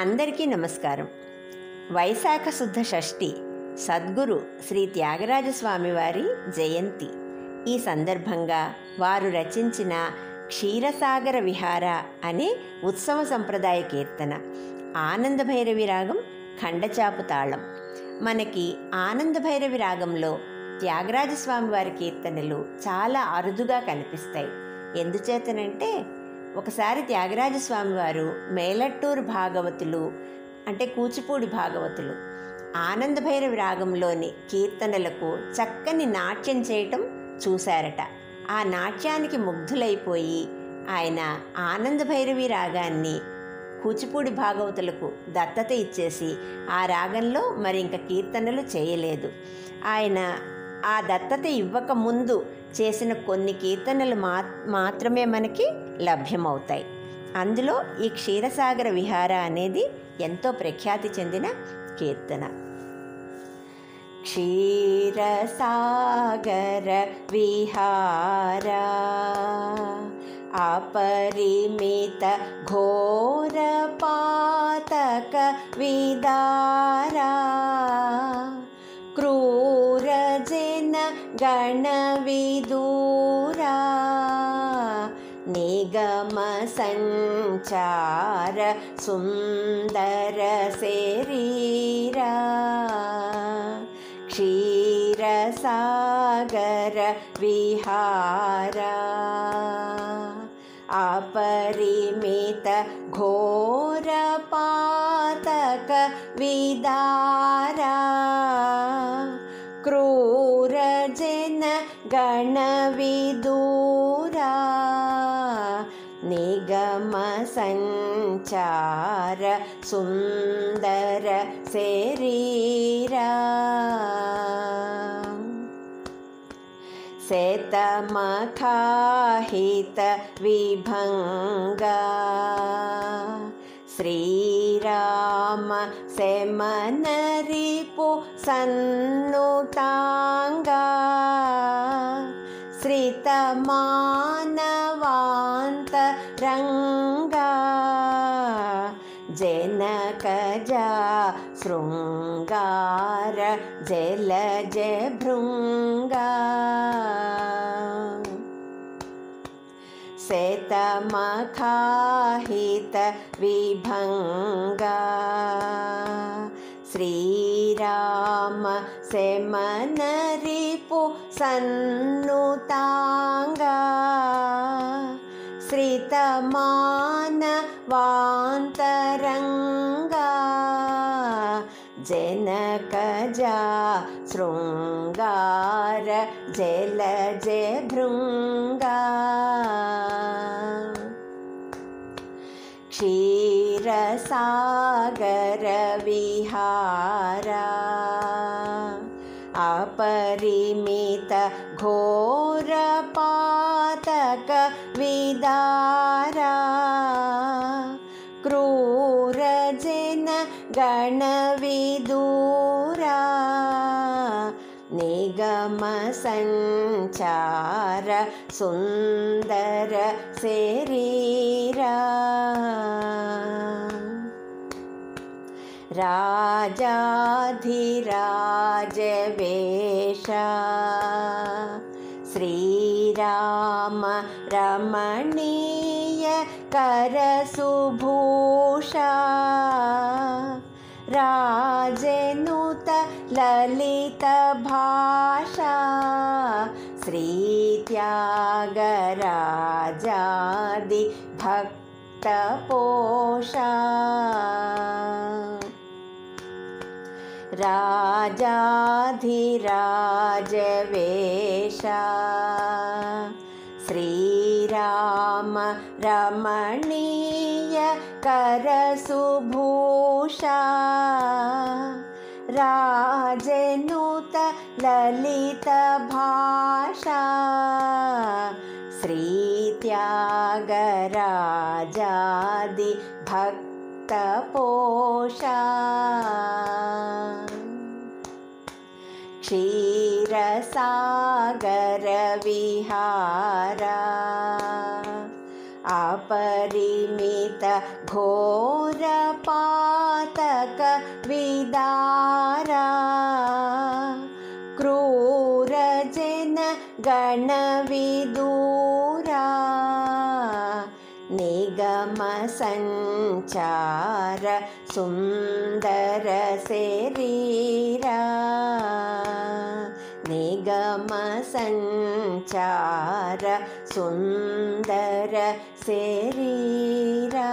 అందరికీ నమస్కారం. వైశాఖ శుద్ధ షష్ఠి సద్గురు శ్రీ త్యాగరాజస్వామి వారి జయంతి. ఈ సందర్భంగా వారు రచించిన క్షీరసాగర విహార అనే ఉత్సవ సంప్రదాయ కీర్తన ఆనందభైరవి రాగం ఖండచాపు తాళం. మనకి ఆనందభైరవి రాగంలో త్యాగరాజస్వామి వారి కీర్తనలు చాలా అరుదుగా కనిపిస్తాయి. ఎందుచేతనంటే ఒకసారి త్యాగరాజస్వామి వారు మేలట్టూరు భాగవతులు అంటే కూచిపూడి భాగవతులు ఆనందభైరవి రాగంలోని కీర్తనలకు చక్కని నాట్యం చేయటం చూశారట. ఆ నాట్యానికి ముగ్ధులైపోయి ఆయన ఆనందభైరవి రాగాన్ని కూచిపూడి భాగవతులకు దత్తత ఇచ్చేసి ఆ రాగంలో మరి ఇంక కీర్తనలు చేయలేదు. ఆయన ఆ దత్తత ఇవ్వక ముందు చేసిన కొన్ని కీర్తనలు మాత్రమే మనకి లభ్యమవుతాయి. అందులో ఈ క్షీరసాగర విహార అనేది ఎంతో ప్రఖ్యాతి చెందిన కీర్తన. క్షీరసాగర విహార అపరిమిత ఘోర పాతక విదారా క్రూర జన గణ విదూరా నిగమ సంచార సుందర శరీరా క్షీరసాగర విహార అపరిమిత ఘోర పాతక విదారా క్రూర జన గణ విదూరా నిగమ సంచార సుందర శరీరా శతమఖాహిత విభంగా శ్రీరామ శమనరిపు సన్నుతాంగా శ్రితమానవాంతరంగా జనకజా శృంగార జలజ భృంగా శతమఖాహిత విభంగా శ్రీరామ శమనరిపు సన్నుతాంగా శ్రితమానవాంతరంగా జనకజా శృంగార జలజ భృంగా క్షీరసాగర విహార అపరిమిత ఘోర పాతక విదారా క్రూర జన గణ విదూరా నిగమ సంచార సుందర శరీరా రాజాధిరాజ వేష శ్రీరామ రమణీయ కరసుభూష రాజనుత లలిత భాష శ్రీ త్యాగరాజాది భక్త పోష రాజాధిరాజ వేష శ్రీరామ రమణీయ కరసుభూష రాజనుత లలిత భాష శ్రీ త్యాగరాజాది భక్త పోష క్షీరసాగర విహార अपरिमित घोर पातक दारा क्रूरजन गणविदूरा निगम संचार सुंदर शरीरा निगम संचार सुंदर शरीरा।